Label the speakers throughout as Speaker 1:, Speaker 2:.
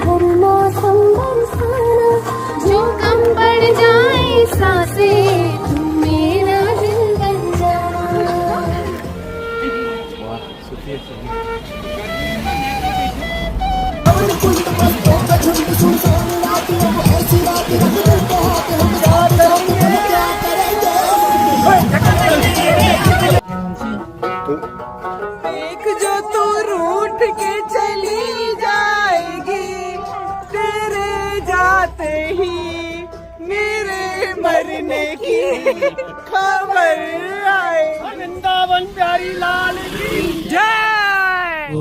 Speaker 1: हर मौसम बरसाना, जो कम पड़ जाए सांसें, तुम मेरा दिल बन जाना।
Speaker 2: एक जो तू रूठ के चली जाएगी, तेरे जाते ही मेरे मरने की खबर आए। वृंदावन प्यारी लाल की जय।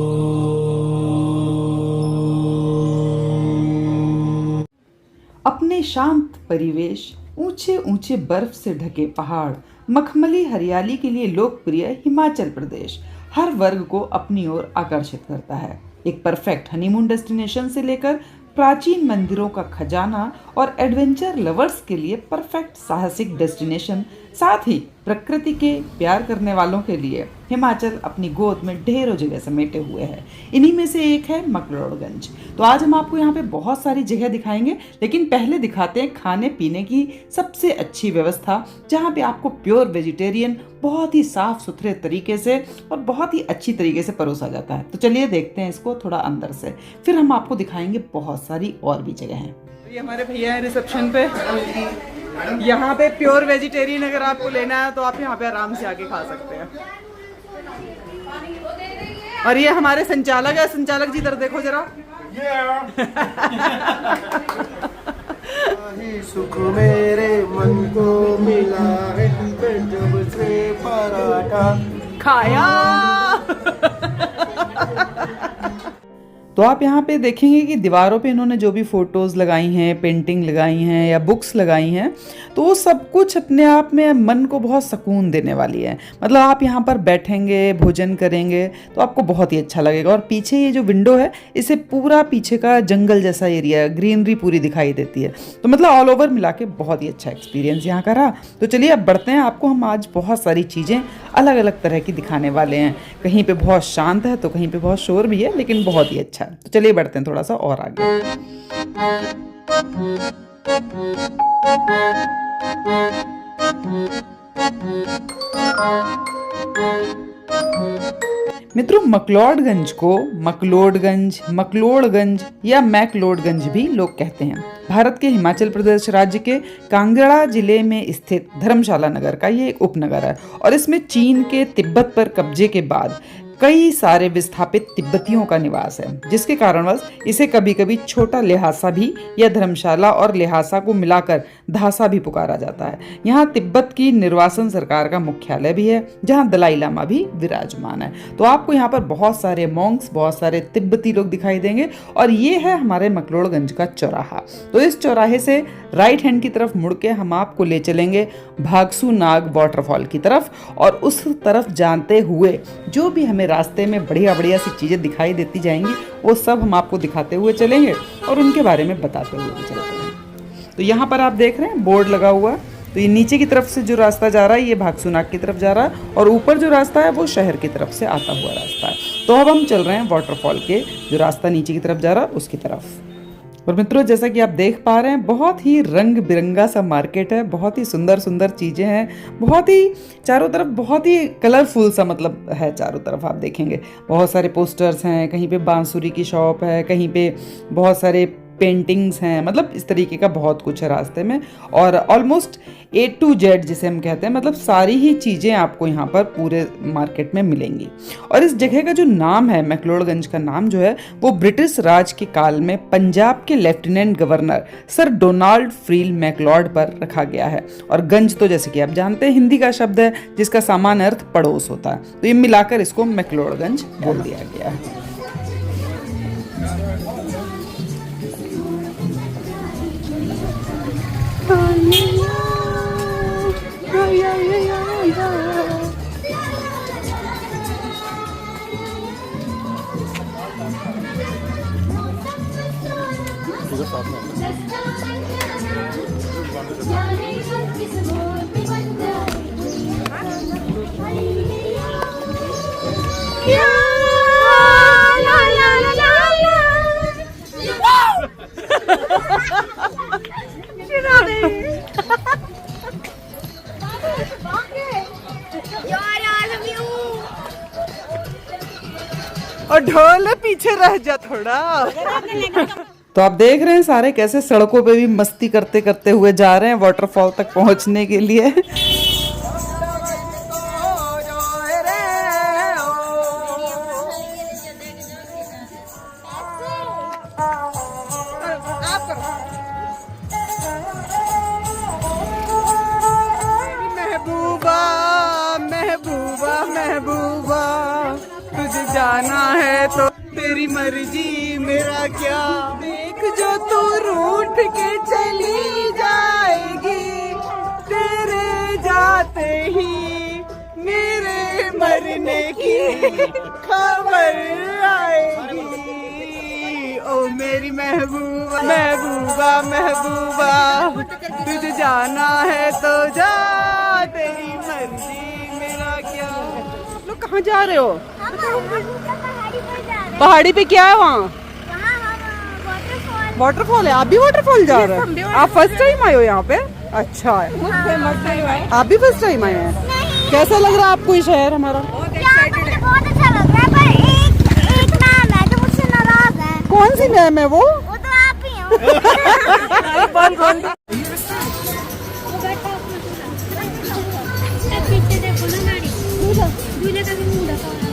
Speaker 3: अपने शांत परिवेश, ऊंचे ऊंचे बर्फ से ढके पहाड़, मखमली हरियाली के लिए लोकप्रिय हिमाचल प्रदेश हर वर्ग को अपनी ओर आकर्षित करता है। एक परफेक्ट हनीमून डेस्टिनेशन से लेकर प्राचीन मंदिरों का खजाना और एडवेंचर लवर्स के लिए परफेक्ट साहसिक डेस्टिनेशन, साथ ही प्रकृति के प्यार करने वालों के लिए हिमाचल अपनी गोद में ढेरों जगह समेटे हुए है। इन्हीं में से एक है मकलोडगंज। तो आज हम आपको यहाँ पे बहुत सारी जगह दिखाएंगे, लेकिन पहले दिखाते हैं खाने पीने की सबसे अच्छी व्यवस्था, जहाँ पे आपको प्योर वेजिटेरियन बहुत ही साफ सुथरे तरीके से और बहुत ही अच्छी तरीके से परोसा जाता है। तो चलिए देखते हैं इसको थोड़ा अंदर से, फिर हम आपको दिखाएंगे बहुत सारी और भी जगह हैं।
Speaker 2: ये हमारे भैया हैं रिसेप्शन पे। यहाँ पे प्योर वेजिटेरियन अगर आपको लेना है तो आप यहाँ पे आराम से आके खा सकते हैं। और ये हमारे संचालक है। संचालक जी इधर देखो जरा।
Speaker 4: सुख मेरे मन को मिला है जब से पराठा
Speaker 2: खाया।
Speaker 3: तो आप यहाँ पे देखेंगे कि दीवारों पे इन्होंने जो भी फोटोज़ लगाई हैं, पेंटिंग लगाई हैं या बुक्स लगाई हैं, तो वो सब कुछ अपने आप में मन को बहुत सुकून देने वाली है। मतलब आप यहाँ पर बैठेंगे, भोजन करेंगे तो आपको बहुत ही अच्छा लगेगा। और पीछे ये जो विंडो है, इसे पूरा पीछे का जंगल जैसा एरिया है, ग्रीनरी पूरी दिखाई देती है। तो मतलब ऑल ओवर मिला के बहुत ही अच्छा एक्सपीरियंस यहाँ का रहा। तो चलिए अब बढ़ते हैं, आपको हम आज बहुत सारी चीज़ें अलग अलग तरह की दिखाने वाले हैं। कहीं पे बहुत शांत है तो कहीं पे बहुत शोर भी है, लेकिन बहुत ही अच्छा। तो चलिए बढ़ते हैं थोड़ा सा और आगे। मित्रों, मकलोडगंज को मकलोडगंज, मकलोडगंज या मैकलोडगंज भी लोग कहते हैं। भारत के हिमाचल प्रदेश राज्य के कांगड़ा जिले में स्थित धर्मशाला नगर का ये एक उपनगर है और इसमें चीन के तिब्बत पर कब्जे के बाद कई सारे विस्थापित तिब्बतियों का निवास है, जिसके कारणवश इसे कभी कभी छोटा लिहासा भी या धर्मशाला और लिहासा को मिलाकर धासा भी पुकारा जाता है। यहाँ तिब्बत की निर्वासन सरकार का मुख्यालय भी है, जहाँ दलाई लामा भी विराजमान है। तो आपको यहाँ पर बहुत सारे मॉन्क्स, बहुत सारे तिब्बती लोग दिखाई देंगे। और ये है हमारे मकलोडगंज का चौराहा। तो इस चौराहे से राइट हैंड की तरफ मुड़ के हम आपको ले चलेंगे भागसू नाग वाटरफॉल की तरफ, और उस तरफ जानते हुए जो भी हमें रास्ते में बढ़िया बढ़िया सी चीज़ें दिखाई देती जाएंगी, वो सब हम आपको दिखाते हुए चलेंगे और उनके बारे में बताते हुए भी चलते हैं। तो यहाँ पर आप देख रहे हैं बोर्ड लगा हुआ। तो ये नीचे की तरफ से जो रास्ता जा रहा है, ये भागसूनाग की तरफ जा रहा है, और ऊपर जो रास्ता है वो शहर की तरफ से आता हुआ रास्ता है। तो अब हम चल रहे हैं वाटरफॉल के जो रास्ता नीचे की तरफ जा रहा है उसकी तरफ। और मित्रों, जैसा कि आप देख पा रहे हैं, बहुत ही रंग बिरंगा सा मार्केट है, बहुत ही सुंदर सुंदर चीज़ें हैं, बहुत ही चारों तरफ बहुत ही कलरफुल सा मतलब है। चारों तरफ आप देखेंगे बहुत सारे पोस्टर्स हैं, कहीं पे बांसुरी की शॉप है, कहीं पे बहुत सारे पेंटिंग्स हैं, मतलब इस तरीके का बहुत कुछ है रास्ते में। और ऑलमोस्ट A to Z जिसे हम कहते हैं, मतलब सारी ही चीज़ें आपको यहाँ पर पूरे मार्केट में मिलेंगी। और इस जगह का जो नाम है, मैकलोडगंज का नाम जो है, वो ब्रिटिश राज के काल में पंजाब के lieutenant governor sir Donald frill McLeod पर रखा गया है। और गंज तो जैसे कि आप जानते हैं हिंदी का शब्द है, जिसका सामान्य अर्थ पड़ोस होता है। तो ये मिलाकर इसको मैकलोडगंज बोल दिया गया है।
Speaker 2: आ गई। और ढोल पीछे रह जा थोड़ा। तो आप देख रहे हैं सारे कैसे सड़कों पे भी मस्ती करते करते हुए जा रहे हैं वाटरफॉल तक पहुंचने के लिए। महबूबा महबूबा महबूबा तुझे जाना है तो तेरी मर्जी मेरा क्या। देख जो तू रूठ के चली जाएगी, तेरे जाते ही मेरे मरने की खबर आएगी। ओ मेरी महबूबा महबूबा महबूबा तुझे जाना है तो जा, तेरी मर्जी मेरा क्या। लोग कहाँ जा रहे हो? पहाड़ी पे क्या है वहाँ? वाटरफॉल है। आप भी वाटरफॉल जा रहे हैं? आप फर्स्ट टाइम आए हो यहाँ पे? अच्छा है। आप भी फर्स्ट टाइम आए हैं? कैसा लग रहा है आपको ये शहर हमारा?
Speaker 1: बहुत अच्छा लग रहा है, पर एक मैम है जो मुझसे नाराज है।
Speaker 2: कौन सी मैम है वो?
Speaker 1: वो तो आप ही हो। पीछे देखो ना गाड़ी, दूल्हे का भी मुंह ढका हुआ है।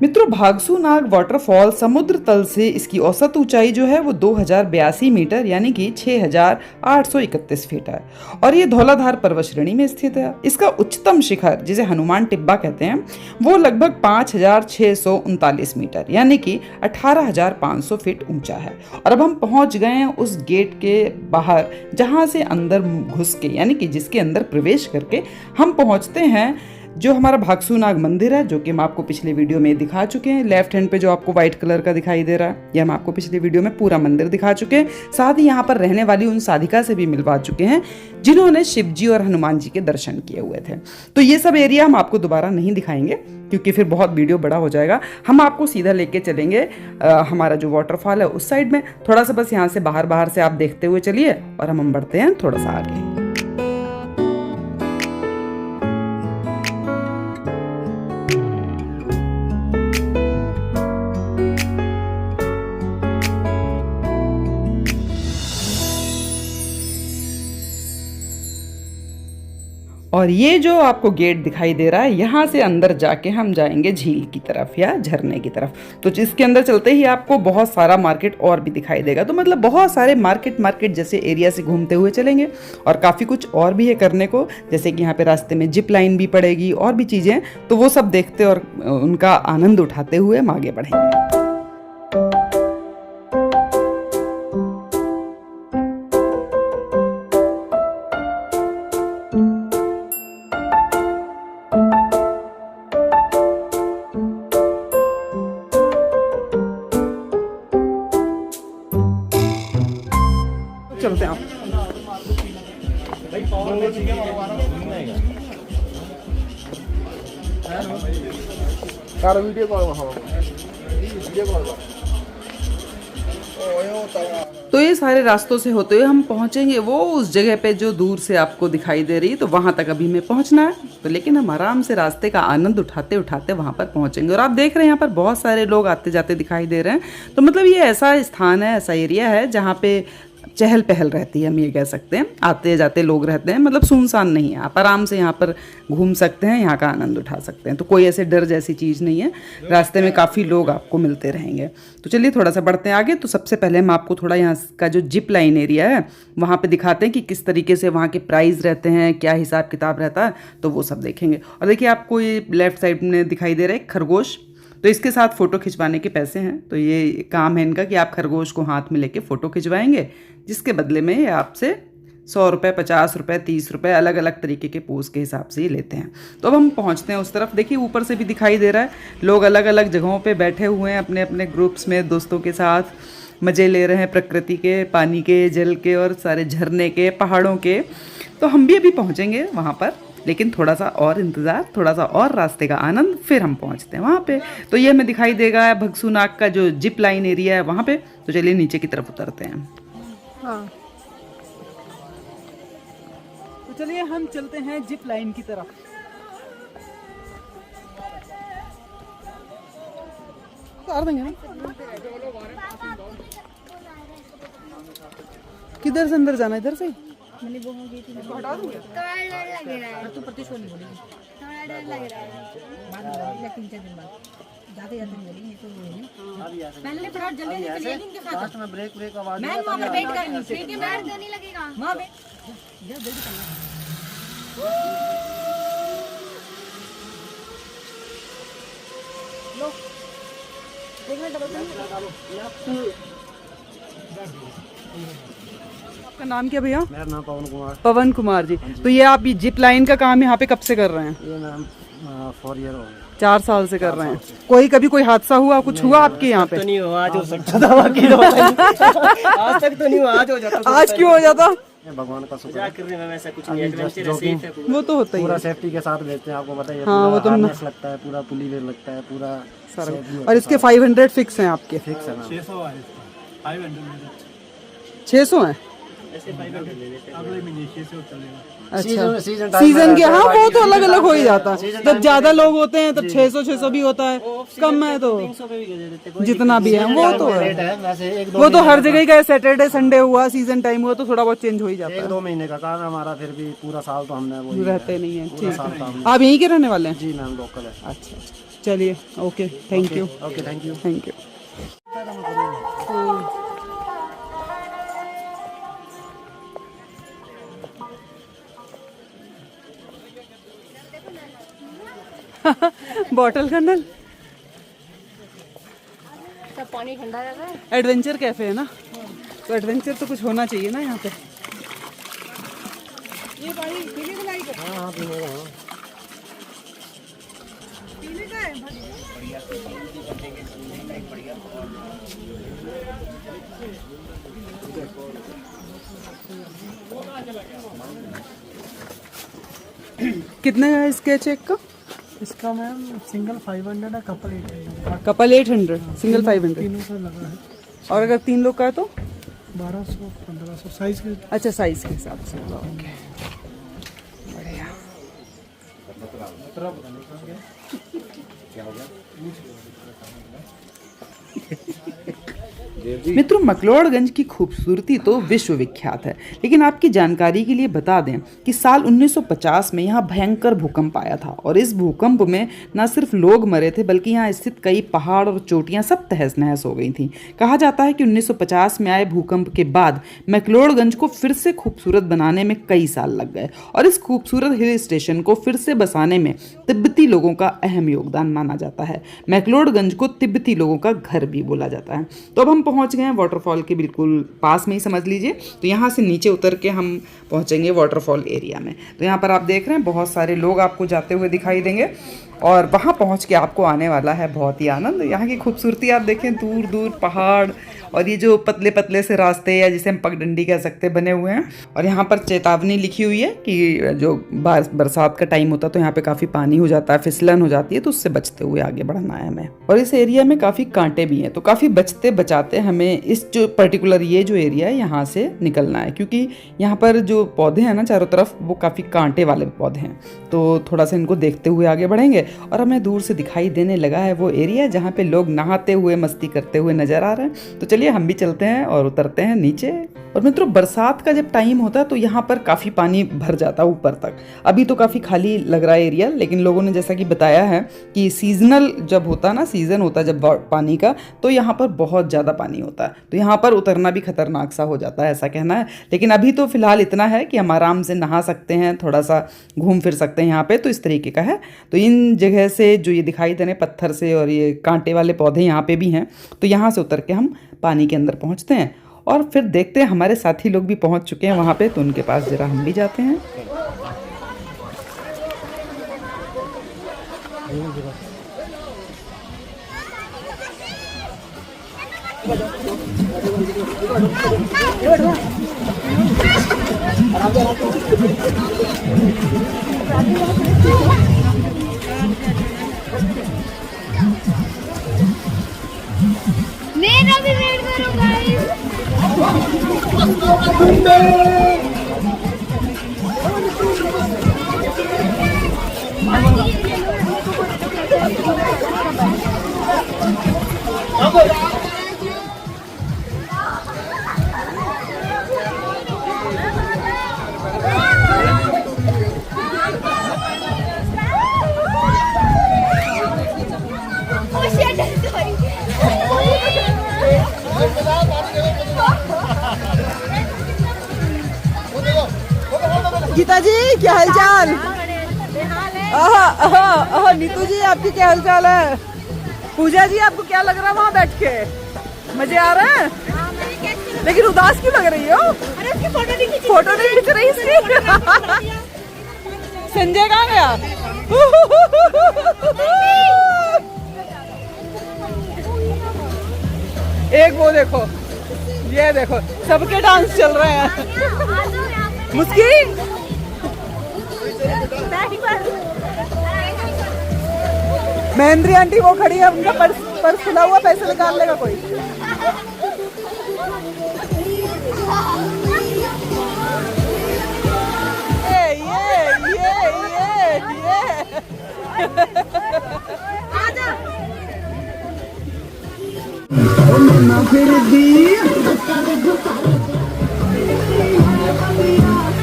Speaker 3: मित्रों, भागसू नाग वाटरफॉल समुद्र तल से इसकी औसत ऊंचाई जो है वो 2082 मीटर यानी कि 6831 फीट है और ये धौलाधार पर्वत श्रेणी में स्थित है। इसका उच्चतम शिखर जिसे हनुमान टिब्बा कहते हैं वो लगभग 5639 मीटर यानी कि 18500 फीट ऊंचा है। और अब हम पहुंच गए हैं उस गेट के बाहर जहां से अंदर घुस के यानी कि जिसके अंदर प्रवेश करके हम पहुंचते हैं जो हमारा भागसू नाग मंदिर है, जो कि हम आपको पिछले वीडियो में दिखा चुके हैं। लेफ्ट हैंड पे जो आपको व्हाइट कलर का दिखाई दे रहा है, ये हम आपको पिछले वीडियो में पूरा मंदिर दिखा चुके हैं। साथ ही यहाँ पर रहने वाली उन साधिका से भी मिलवा चुके हैं जिन्होंने शिव जी और हनुमान जी के दर्शन किए हुए थे। तो ये सब एरिया हम आपको दोबारा नहीं दिखाएंगे क्योंकि फिर बहुत वीडियो बड़ा हो जाएगा। हम आपको सीधा लेके चलेंगे हमारा जो वाटरफॉल है उस साइड में। थोड़ा सा बस यहाँ से बाहर से आप देखते हुए चलिए और हम बढ़ते हैं थोड़ा सा आगे। और ये जो आपको गेट दिखाई दे रहा है, यहाँ से अंदर जाके हम जाएंगे झील की तरफ या झरने की तरफ। तो जिसके अंदर चलते ही आपको बहुत सारा मार्केट और भी दिखाई देगा। तो मतलब बहुत सारे मार्केट जैसे एरिया से घूमते हुए चलेंगे और काफ़ी कुछ और भी है करने को, जैसे कि यहाँ पे रास्ते में जिप लाइन भी पड़ेगी और भी चीज़ें। तो वो सब देखते और उनका आनंद उठाते हुए हम आगे बढ़ेंगे। चलते हैं आप।
Speaker 4: वीडियो कॉल
Speaker 3: तो ये सारे रास्तों से होते हुए हम पहुंचेंगे वो उस जगह पे जो दूर से आपको दिखाई दे रही है। तो वहां तक अभी हमें पहुंचना है, तो लेकिन हम आराम से रास्ते का आनंद उठाते उठाते वहां पर पहुंचेंगे। और आप देख रहे हैं यहाँ पर बहुत सारे लोग आते जाते दिखाई दे रहे हैं। तो मतलब ये ऐसा स्थान है, ऐसा एरिया है जहाँ पे चहल पहल रहती है, हम ये कह सकते हैं। आते जाते लोग रहते हैं, मतलब सुनसान नहीं है। आप आराम से यहाँ पर घूम सकते हैं, यहाँ का आनंद उठा सकते हैं। तो कोई ऐसे डर जैसी चीज़ नहीं है। रास्ते में काफ़ी लोग आपको मिलते रहेंगे। तो चलिए थोड़ा सा बढ़ते हैं आगे। तो सबसे पहले हम आपको थोड़ा यहाँ का जो जिप लाइन एरिया है वहाँ पे दिखाते हैं कि किस तरीके से वहाँ के प्राइस रहते हैं, क्या हिसाब किताब रहता है। तो वो सब देखेंगे। और देखिए आपको ये लेफ्ट साइड में दिखाई दे रहा है खरगोश। तो इसके साथ फ़ोटो खिंचवाने के पैसे हैं। तो ये काम है इनका कि आप खरगोश को हाथ में लेके फ़ोटो खिंचवाएंगे, जिसके बदले में ये आपसे 100 रुपये, 50 रुपये, 30 रुपये अलग अलग तरीके के पोज के हिसाब से ये लेते हैं। तो अब हम पहुंचते हैं उस तरफ। देखिए ऊपर से भी दिखाई दे रहा है लोग अलग अलग जगहों पे बैठे हुए हैं, अपने अपने ग्रुप्स में दोस्तों के साथ मज़े ले रहे हैं प्रकृति के, पानी के, जल के और सारे झरने के, पहाड़ों के। तो हम भी अभी पहुँचेंगे वहाँ पर,
Speaker 2: लेकिन थोड़ा सा और इंतज़ार, थोड़ा सा और रास्ते का आनंद, फिर हम पहुंचते हैं वहाँ पे। तो ये हमें दिखाई देगा भगसू नाग का जो जिप लाइन एरिया है वहाँ पे। तो चलिए नीचे की तरफ उतरते हैं।
Speaker 3: हाँ, तो चलिए हम चलते हैं जिप लाइन की तरफ। उतार देंगे ना? किधर से अंदर जाना है? इधर से?
Speaker 1: थोड़ा डर लग रहा है।
Speaker 5: तो प्रतिशोध नहीं बोलेगी,
Speaker 1: थोड़ा डर लग रहा है।
Speaker 5: बाद में बोलेगी, 3-4 दिन बाद जाते जाते नहीं बोलेगी, तो बोलेगी पहले थोड़ा जल्दी से चलिए इनके साथ।
Speaker 4: लास्ट में ब्रेक ब्रेक आवाज
Speaker 5: मैं वहाँ पर वेट करेंगे, ठीक है?
Speaker 1: डर तो नहीं लगेगा।
Speaker 5: वहाँ पे जल्दी चलना। लो देख ले, डबल
Speaker 3: आपका नाम क्या भैया?
Speaker 4: मेरा नाम पवन कुमार।
Speaker 3: पवन कुमार जी। तो ये आप ये जिप लाइन का काम यहाँ पे कब से कर रहे हैं?
Speaker 4: ये मैम 4 ईयर हो गए।
Speaker 3: 4 साल से कर रहे हैं। कभी कोई हादसा हुआ, कुछ हुआ आपके यहाँ पे?
Speaker 4: तो नहीं हुआ, आज हो सकता था बाकी तो आज तक तो नहीं हुआ, आज हो जाता।
Speaker 3: आज क्यों हो जाता?
Speaker 4: भगवान का शुक्र कर रहे हैं, वैसा कुछ नहीं है।
Speaker 3: वो तो होता ही
Speaker 4: पूरा
Speaker 3: है।
Speaker 4: सेफ्टी के साथ भेजते हैं, आपको बताइए।
Speaker 3: हाँ, वो तो
Speaker 4: हार्नेस लगता है, पूरा पुली वेल लगता है, पूरा
Speaker 3: सारा। और इसके 500 फिक्स हैं आपके?
Speaker 4: फिक्स है मैम।
Speaker 3: 600 हैं? अच्छा, सीजन के, हाँ वो तो अलग अलग हो ही जाता है। जब ज्यादा लोग होते हैं तब 600 भी होता है, कम है तो जितना भी है वो तो है। वो तो हर जगह का है। सैटरडे संडे हुआ, सीजन टाइम हुआ तो थोड़ा बहुत चेंज हो ही जाता है।
Speaker 4: 1-2 महीने का काम है हमारा, फिर भी पूरा साल तो हमने वो
Speaker 3: रहते नहीं है।
Speaker 4: पूरा
Speaker 3: ठीक
Speaker 4: साल तो
Speaker 3: है,
Speaker 4: हमने।
Speaker 3: आप यहीं के रहने वाले हैं?
Speaker 4: जी मैम, लोकल है।
Speaker 3: अच्छा, चलिए, okay, thank you.
Speaker 4: Okay, thank you.
Speaker 3: Thank you. Bottle का नल,
Speaker 5: सब पानी ठंडा रहता है।
Speaker 3: एडवेंचर कैफे है ना, तो एडवेंचर तो कुछ होना चाहिए ना यहाँ पे। ये पानी पीने का लायक है?
Speaker 4: हाँ पीने का।
Speaker 3: पीने का है? कितने का है इसके चेक का?
Speaker 4: इसका मैम सिंगल 500 है, कपल 800।
Speaker 3: Couple 800, single 500।
Speaker 4: तीनों से लगा है।
Speaker 3: और अगर 3 लोग का है तो
Speaker 4: 1200-1500 साइज के।
Speaker 3: अच्छा, साइज के हिसाब से। ओके, बढ़िया। मित्रों, मैक्लोडगंज की खूबसूरती तो विश्व विख्यात है, लेकिन आपकी जानकारी के लिए बता दें कि साल 1950 में यहाँ भयंकर भूकंप आया था और इस भूकंप में न सिर्फ लोग मरे थे बल्कि यहाँ स्थित कई पहाड़ और चोटियाँ सब तहस नहस हो गई थीं। कहा जाता है कि 1950 में आए भूकंप के बाद मैक्लोडगंज को फिर से खूबसूरत बनाने में कई साल लग गए और इस खूबसूरत हिल स्टेशन को फिर से बसाने में तिब्बती लोगों का अहम योगदान माना जाता है। मैक्लोडगंज को तिब्बती लोगों का घर भी बोला जाता है। तो अब हम पहुंच गए हैं वाटरफॉल के बिल्कुल पास में ही, समझ लीजिए। तो यहाँ से नीचे उतर के हम पहुंचेंगे वाटरफॉल एरिया में। तो यहाँ पर आप देख रहे हैं बहुत सारे लोग आपको जाते हुए दिखाई देंगे और वहाँ पहुँच के आपको आने वाला है बहुत ही आनंद। यहाँ की खूबसूरती आप देखें, दूर दूर पहाड़ और ये जो पतले पतले से रास्ते या जिसे हम पगडंडी कह सकते हैं बने हुए हैं। और यहाँ पर चेतावनी लिखी हुई है कि जो बरसात का टाइम होता है तो यहाँ पे काफ़ी पानी हो जाता है, फिसलन हो जाती है, तो उससे बचते हुए आगे बढ़ना है हमें। और इस एरिया में काफ़ी कांटे भी हैं, तो काफ़ी बचते बचाते हमें इस जो पर्टिकुलर ये जो एरिया है यहाँ से निकलना है, क्योंकि यहाँ पर जो पौधे हैं ना चारों तरफ वो काफ़ी कांटे वाले पौधे हैं। तो थोड़ा सा इनको देखते हुए आगे बढ़ेंगे और हमें दूर से दिखाई देने लगा है वो एरिया जहाँ पे लोग नहाते हुए मस्ती करते हुए नजर आ रहे हैं। तो चलिए हम भी चलते हैं और उतरते हैं नीचे। और मित्रों, बरसात का जब टाइम होता है तो यहाँ पर काफ़ी पानी भर जाता है ऊपर तक। अभी तो काफ़ी खाली लग रहा है एरिया, लेकिन लोगों ने जैसा कि बताया है कि सीजनल जब होता है ना, सीज़न होता है जब पानी का, तो यहाँ पर बहुत ज़्यादा पानी होता है, तो यहाँ पर उतरना भी खतरनाक सा हो जाता है, ऐसा कहना है। लेकिन अभी तो फिलहाल इतना है कि हम आराम से नहा सकते हैं, थोड़ा सा घूम फिर सकते हैं यहाँ पे, तो इस तरीके का है। तो इन जगह से जो ये दिखाई दे रहे पत्थर से और ये कांटे वाले पौधे यहाँ पे भी हैं, तो यहाँ से उतर के हम पानी के अंदर पहुँचते हैं और फिर देखते हैं हमारे साथी लोग भी पहुँच चुके हैं वहाँ पे, तो उनके पास जरा हम भी जाते हैं।
Speaker 1: मेरा भी वेट करो गाइस।
Speaker 2: गीता जी क्या हाल चाल? नीतू जी आपकी क्या हाल चाल है? पूजा जी आपको क्या लग रहा है वहाँ बैठ के? मजे आ रहे हैं? लेकिन उदास क्यों लग रही हो?
Speaker 1: अरे उसकी
Speaker 2: फोटो नहीं खींच रही इसकी? संजय कहाँ गया? एक वो देखो, ये देखो सबके डांस चल रहे हैं। मुस्की महेंद्री आंटी वो खड़ी है, उनका पर्स खुला हुआ, पैसे निकाल लेगा कोई।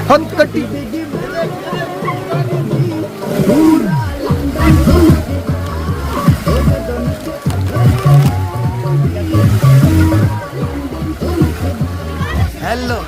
Speaker 2: हथकटी हेलो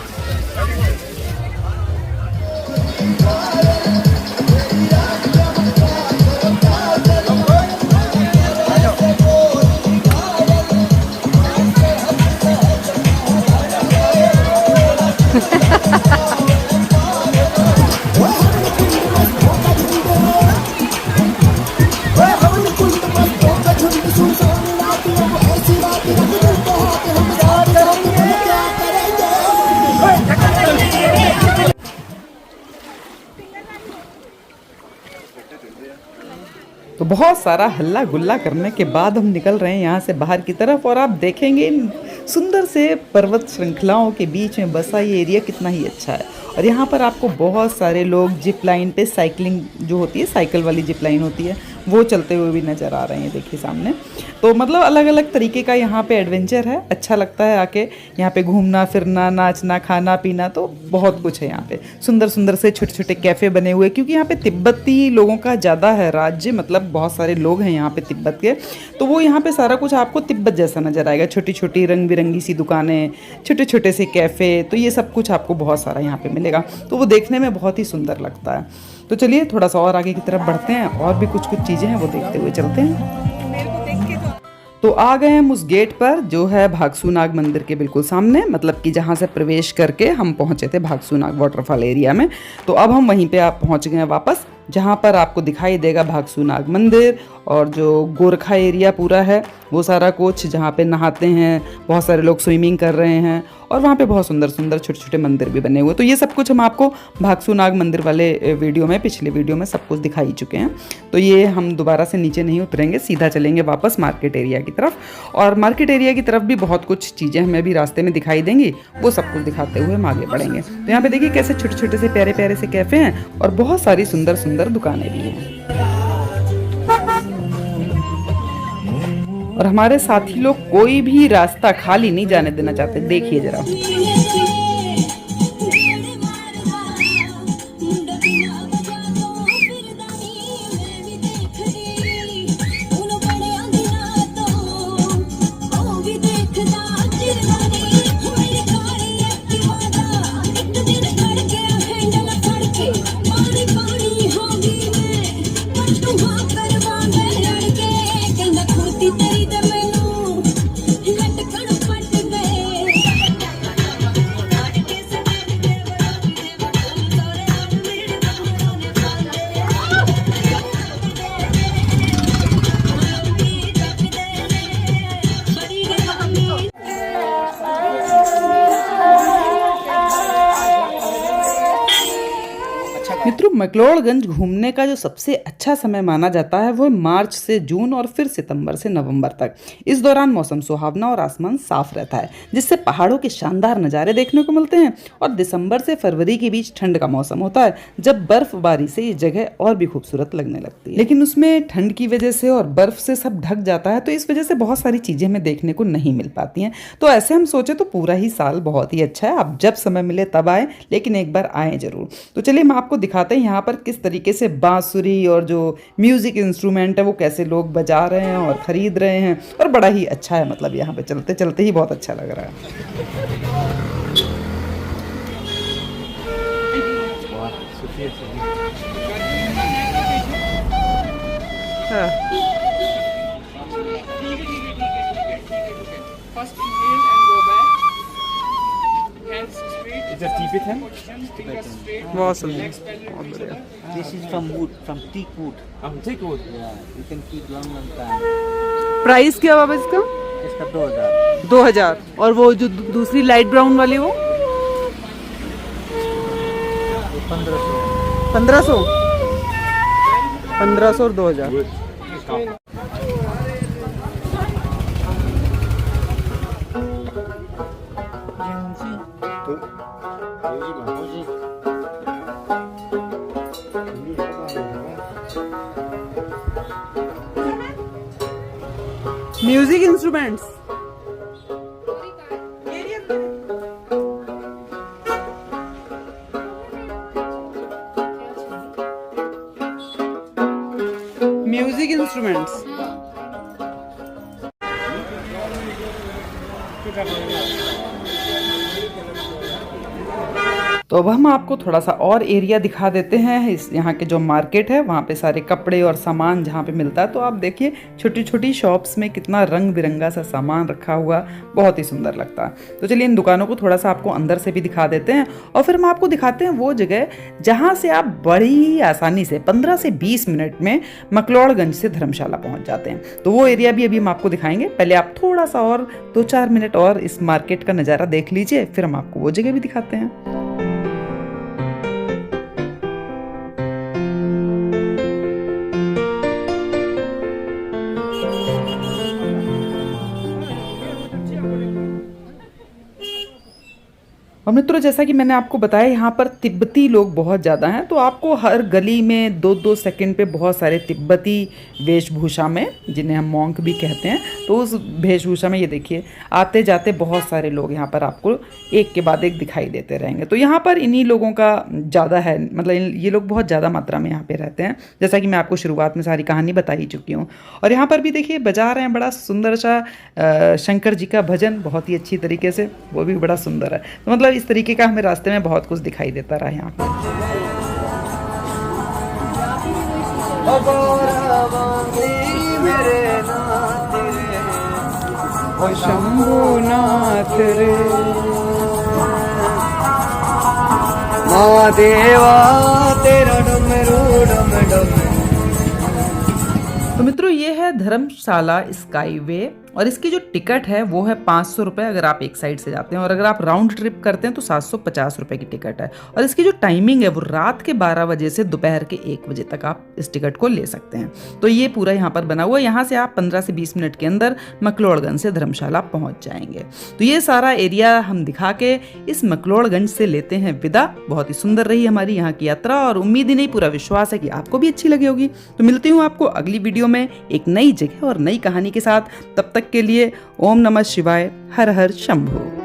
Speaker 2: तो बहुत सारा हल्ला गुल्ला करने के बाद हम निकल रहे हैं यहाँ से बाहर की तरफ, और आप देखेंगे इन सुंदर से पर्वत श्रृंखलाओं के बीच में बसा ये एरिया कितना ही अच्छा है। और यहाँ पर आपको बहुत सारे लोग जिप लाइन पे साइकिलिंग जो होती है, साइकिल वाली जिप लाइन होती है, वो चलते हुए भी नज़र आ रहे हैं, देखिए सामने। तो मतलब अलग अलग तरीके का यहाँ पे एडवेंचर है, अच्छा लगता है आके यहाँ पे घूमना फिरना, नाचना, खाना पीना, तो बहुत कुछ है यहाँ पे। सुंदर सुंदर से छोटे छोटे कैफ़े बने हुए, क्योंकि यहाँ पे तिब्बती लोगों का ज़्यादा है राज्य, मतलब बहुत सारे लोग हैं यहाँ पे तिब्बत के, तो वो यहाँ पे सारा कुछ आपको तिब्बत जैसा नज़र आएगा। छोटी छोटी रंग बिरंगी सी दुकानें, छोटे छोटे से कैफ़े, तो ये सब कुछ आपको बहुत सारा यहाँ पे मिलेगा, तो वो देखने में बहुत ही सुंदर लगता है। तो चलिए थोड़ा सा और आगे की तरफ बढ़ते हैं, और भी कुछ कुछ चीज़ें हैं वो देखते हुए चलते हैं। तो आ गए हम उस गेट पर जो है भागसूनाग मंदिर के बिल्कुल सामने, मतलब कि जहाँ से प्रवेश करके हम पहुँचे थे भागसूनाग वाटरफॉल एरिया में। तो अब हम वहीं पे आप पहुँच गए हैं वापस, जहाँ पर आपको दिखाई देगा भागसूनाग मंदिर, और जो गोरखा एरिया पूरा है वो सारा कुछ, जहाँ पे नहाते हैं, बहुत सारे लोग स्विमिंग कर रहे हैं, और वहाँ पे बहुत सुंदर सुंदर छोटे छोटे मंदिर भी बने हुए। तो ये सब कुछ हम आपको भागसूनाग मंदिर वाले वीडियो में, पिछले वीडियो में सब कुछ दिखा ही चुके हैं। तो ये हम दोबारा से नीचे नहीं उतरेंगे, सीधा चलेंगे वापस मार्केट एरिया की तरफ, और मार्केट एरिया की तरफ भी बहुत कुछ चीज़ें हमें भी रास्ते में दिखाई देंगी, वो सब कुछ दिखाते हुए हम आगे बढ़ेंगे। तो यहाँ पे देखिए कैसे छोटे छोटे से प्यारे प्यारे से कैफ़े हैं, और बहुत सारी सुंदर सुंदर दुकानें भी हैं। और हमारे साथी लोग कोई भी रास्ता खाली नहीं जाने देना चाहते, देखिए जरा। मैक्लोडगंज घूमने का जो सबसे अच्छा समय माना जाता है वो है मार्च से जून और फिर सितंबर से नवंबर तक। इस दौरान मौसम सुहावना और आसमान साफ रहता है, जिससे पहाड़ों के शानदार नज़ारे देखने को मिलते हैं। और दिसंबर से फरवरी के बीच ठंड का मौसम होता है, जब बर्फबारी से ये जगह और भी खूबसूरत लगने लगती है। लेकिन उसमें ठंड की वजह से और बर्फ से सब ढक जाता है, तो इस वजह से बहुत सारी चीज़ें हमें देखने को नहीं मिल पाती हैं। तो ऐसे हम सोचे तो पूरा ही साल बहुत ही अच्छा है, आप जब समय मिले तब आए, लेकिन एक बार आए जरूर। तो चलिए हम आपको दिखाते हैं यहाँ पर किस तरीके से बांसुरी और जो म्यूजिक इंस्ट्रूमेंट है वो कैसे लोग बजा रहे हैं और खरीद रहे हैं, और बड़ा ही अच्छा है। मतलब यहाँ पे चलते चलते ही बहुत अच्छा लग रहा है। बहुत सुंदर।
Speaker 6: This is from wood, from teak wood.
Speaker 4: ठीक हो
Speaker 6: Yeah, you can keep long time.
Speaker 3: Price क्या बाबा इसका?
Speaker 6: इसका 2000.
Speaker 3: 2000। और वो जो दूसरी लाइट ब्राउन वाली वो
Speaker 6: 1500.
Speaker 3: 1500। 1500 और 2000। Music instruments. Music instruments. तो अब हम आपको थोड़ा सा और एरिया दिखा देते हैं। इस यहाँ के जो मार्केट है वहाँ पे सारे कपड़े और सामान जहाँ पे मिलता है, तो आप देखिए छोटी छोटी शॉप्स में कितना रंग बिरंगा सा सामान रखा हुआ, बहुत ही सुंदर लगता है। तो चलिए इन दुकानों को थोड़ा सा आपको अंदर से भी दिखा देते हैं, और फिर हम आपको दिखाते हैं वो जगह जहाँ से आप बड़ी आसानी से 15 से 20 मिनट में मैक्लोडगंज से धर्मशाला पहुँच जाते हैं। तो वो एरिया भी अभी हम आपको दिखाएंगे। पहले आप थोड़ा सा और 2-4 मिनट और इस मार्केट का नज़ारा देख लीजिए, फिर हम आपको वो जगह भी दिखाते हैं। और मित्रों, जैसा कि मैंने आपको बताया, यहाँ पर तिब्बती लोग बहुत ज़्यादा हैं। तो आपको हर गली में 2-2 सेकंड पे बहुत सारे तिब्बती वेशभूषा में, जिन्हें हम मॉन्क भी कहते हैं, तो उस वेशभूषा में ये देखिए आते जाते बहुत सारे लोग यहाँ पर आपको एक के बाद एक दिखाई देते रहेंगे। तो यहाँ पर इन्हीं लोगों का ज़्यादा है, मतलब ये लोग बहुत ज़्यादा मात्रा में यहाँ पर रहते हैं, जैसा कि मैं आपको शुरुआत में सारी कहानी बता ही चुकी हूँ। और यहाँ पर भी देखिए बजा रहे हैं बड़ा सुंदर सा शंकर जी का भजन, बहुत ही अच्छी तरीके से, वो भी बड़ा सुंदर है। तो मतलब इस तरीके का हमें रास्ते में बहुत कुछ दिखाई देता रहा यहाँ पर। शंभुनाथ रे महादेवा तेरा डमरू डम डम। तो मित्रों, ये है धर्मशाला स्काईवे, और इसकी जो टिकट है वो है 500 रुपये अगर आप एक साइड से जाते हैं, और अगर आप राउंड ट्रिप करते हैं तो 750 रुपये की टिकट है। और इसकी जो टाइमिंग है वो रात के 12 बजे से दोपहर के 1 बजे तक आप इस टिकट को ले सकते हैं। तो ये पूरा यहाँ पर बना हुआ है, यहाँ से आप 15 से 20 मिनट के अंदर मैक्लोडगंज से धर्मशाला पहुँच जाएंगे। तो ये सारा एरिया हम दिखा के इस मैक्लोडगंज से लेते हैं विदा। बहुत ही सुंदर रही हमारी यहाँ की यात्रा, और उम्मीद ही नहीं पूरा विश्वास है कि आपको भी अच्छी लगी होगी। तो मिलती हूँ आपको अगली वीडियो में एक नई जगह और नई कहानी के साथ। तब तक के लिए ओम नमः शिवाय, हर हर शंभू।